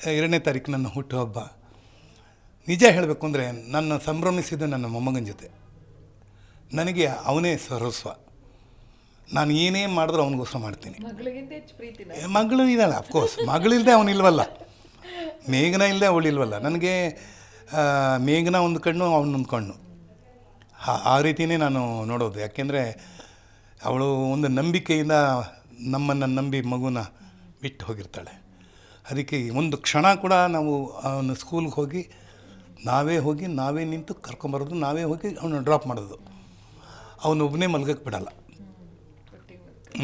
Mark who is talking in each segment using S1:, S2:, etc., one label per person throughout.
S1: 2ನೇ ತಾರೀಕು ನನ್ನ ಹುಟ್ಟುಹಬ್ಬ. ನಿಜ ಹೇಳಬೇಕು ಅಂದರೆ ನನ್ನ ಸಂಭ್ರಮಿಸಿದ್ದು ನನ್ನ ಮೊಮ್ಮಗನ ಜೊತೆ. ನನಗೆ ಅವನೇ ಸರ್ವಸ್ವ. ನಾನು ಏನೇ ಮಾಡಿದ್ರೂ ಅವನಿಗೋಸ್ಕರ ಮಾಡ್ತೀನಿ. ಮಗಳು ಇದ್ದಾಳೆ, ಅಫ್ಕೋರ್ಸ್. ಮಗಳಿಲ್ಲದೆ ಅವನಿಲ್ವಲ್ಲ, ಮೇಘನ ಇಲ್ಲದೆ ಅವಳಿಲ್ವಲ್ಲ. ನನಗೆ ಮೇಘನ ಒಂದು ಕಣ್ಣು, ಅವನೊಂದು ಕಣ್ಣು. ಆ ರೀತಿಯೇ ನಾನು ನೋಡೋದು. ಯಾಕೆಂದರೆ ಅವಳು ಒಂದು ನಂಬಿಕೆಯಿಂದ ನಮ್ಮನ್ನು ನಂಬಿ ಮಗುನ ಬಿಟ್ಟು ಹೋಗಿರ್ತಾಳೆ. ಅದಕ್ಕೆ ಒಂದು ಕ್ಷಣ ಕೂಡ ನಾವು ಅವನು ಸ್ಕೂಲ್ಗೆ ಹೋಗಿ ನಾವೇ ನಿಂತು ಕರ್ಕೊಂಬರೋದು, ನಾವೇ ಹೋಗಿ ಅವನು ಡ್ರಾಪ್ ಮಾಡೋದು. ಅವನು ಒಬ್ಬನೇ ಮಲ್ಗಕ್ಕೆ ಬಿಡಲ್ಲ,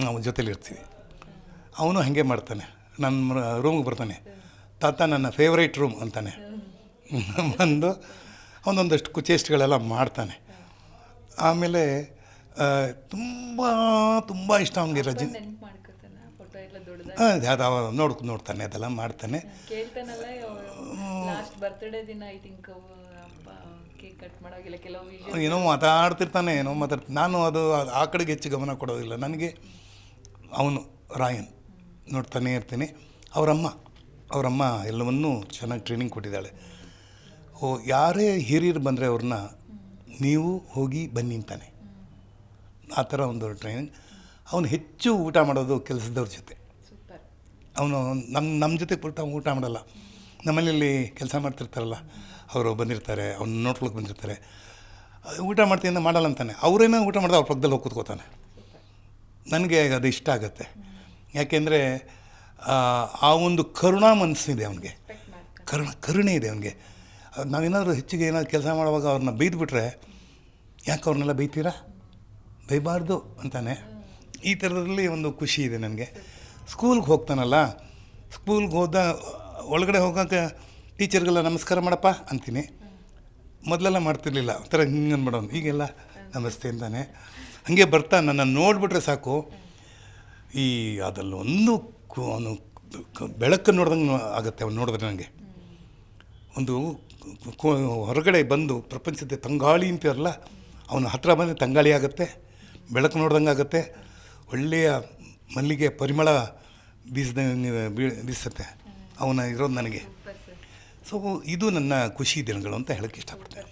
S1: ಅವನ ಜೊತೇಲಿ ಇರ್ತೀವಿ. ಅವನು ಹಾಗೆ ಮಾಡ್ತಾನೆ. ನನ್ನ ರೂಮ್ಗೆ ಬರ್ತಾನೆ, ತಾತ ನನ್ನ ಫೇವ್ರೇಟ್ ರೂಮ್ ಅಂತಾನೆ. ಬಂದು ಅವನೊಂದಷ್ಟು ಚೇಷ್ಟೆಗಳೆಲ್ಲ ಮಾಡ್ತಾನೆ. ಆಮೇಲೆ ತುಂಬ ಇಷ್ಟ ಅವನಿಗೆ ರಜೆ. ಅದು ನೋಡ್ತಾನೆ, ಅದೆಲ್ಲ ಮಾಡ್ತಾನೆ. ಏನೋ ಮಾತಾಡ್ತಿರ್ತಾನೆ, ನಾನು ಅದು ಆ ಕಡೆಗೆ ಹೆಚ್ಚು ಗಮನ ಕೊಡೋದಿಲ್ಲ. ನನಗೆ ಅವನು ರಾಯನ್ ನೋಡ್ತಾನೆ ಇರ್ತೀನಿ. ಅವರಮ್ಮ ಎಲ್ಲವನ್ನೂ ಚೆನ್ನಾಗಿ ಟ್ರೈನಿಂಗ್ ಕೊಟ್ಟಿದ್ದಾಳೆ. ಯಾರೇ ಹಿರಿಯರು ಬಂದರೆ ಅವ್ರನ್ನ ನೀವು ಹೋಗಿ ಬನ್ನಿ ಅಂತಾನೆ. ಆ ಥರ ಒಂದು ಟ್ರೈನಿಂಗ್. ಅವನು ಹೆಚ್ಚು ಊಟ ಮಾಡೋದು ಕೆಲಸದವ್ರ ಜೊತೆ. ಅವನು ನಮ್ಮ ಜೊತೆ ಊಟ ಮಾಡಲ್ಲ. ನಮ್ಮನೇಲಿ ಕೆಲಸ ಮಾಡ್ತಿರ್ತಾರಲ್ಲ, ಅವರು ಬಂದಿರ್ತಾರೆ, ಅವ್ನು ನೋಡ್ಕೊಳಕ್ಕೆ ಬಂದಿರ್ತಾರೆ. ಊಟ ಮಾಡ್ತೀನಿ ಅಂತ ಮಾಡಲ್ಲ ಅಂತಾನೆ. ಅವರೇನೋ ಊಟ ಮಾಡಿದ್ರೆ ಅವ್ರ ಪಕ್ಕದಲ್ಲಿ ಹೋಗಿ ಕೂತ್ಕೋತಾನೆ. ನನಗೆ ಅದು ಇಷ್ಟ ಆಗುತ್ತೆ. ಯಾಕೆಂದರೆ ಆ ಒಂದು ಕರುಣಾ ಮನಸ್ಸಿದೆ ಅವನಿಗೆ, ಕರುಣೆ ಇದೆ ಅವನಿಗೆ. ನಾವೇನಾದರೂ ಹೆಚ್ಚಿಗೆ ಏನಾದ್ರು ಕೆಲಸ ಮಾಡುವಾಗ ಅವ್ರನ್ನ ಬೈದ್ಬಿಟ್ರೆ, ಯಾಕೆ ಅವ್ರನ್ನೆಲ್ಲ ಬೈತೀರಾ, ಬೈಬಾರ್ದು ಅಂತಾನೆ. ಈ ಥರದಲ್ಲಿ ಒಂದು ಖುಷಿ ಇದೆ ನನಗೆ. ಸ್ಕೂಲ್ಗೆ ಹೋಗ್ತಾನಲ್ಲ, ಸ್ಕೂಲ್ಗೆ ಒಳಗಡೆ ಹೋಗೋಕೆ ಟೀಚರ್ಗೆಲ್ಲ ನಮಸ್ಕಾರ ಮಾಡಪ್ಪ ಅಂತೀನಿ. ಮೊದಲೆಲ್ಲ ಮಾಡ್ತಿರ್ಲಿಲ್ಲ, ಒಂಥರ ಹಿಂಗೆ ಅಂದ್ಬಿಡೋನು. ಈಗೆಲ್ಲ ನಮಸ್ತೆ ಅಂತಾನೆ. ಹಾಗೆ ಬರ್ತಾ ನನ್ನನ್ನು ನೋಡಿಬಿಟ್ರೆ ಸಾಕು, ಅದಲ್ಲೊಂದು ಅವನು ಬೆಳಕು ನೋಡ್ದಂಗೆ ಆಗುತ್ತೆ. ಅವನು ನೋಡಿದ್ರೆ ನನಗೆ ಒಂದು ಹೊರಗಡೆ ಬಂದು ಪ್ರಪಂಚದ ತಂಗಾಳಿ ಅಂತೀರಲ್ಲ, ಅವನ ಹತ್ರ ಬಂದರೆ ತಂಗಾಳಿ ಆಗುತ್ತೆ, ಬೆಳಕು ನೋಡ್ದಂಗೆ ಆಗುತ್ತೆ. ಒಳ್ಳೆಯ ಮಲ್ಲಿಗೆ ಪರಿಮಳ ಬೀಸುತ್ತೆ ಅವನ ಇರೋದು ನನಗೆ. ಸೊ ಇದು ನನ್ನ ಖುಷಿ ದಿನಗಳು ಅಂತ ಹೇಳೋಕ್ಕೆ ಇಷ್ಟಪಡ್ತೇನೆ.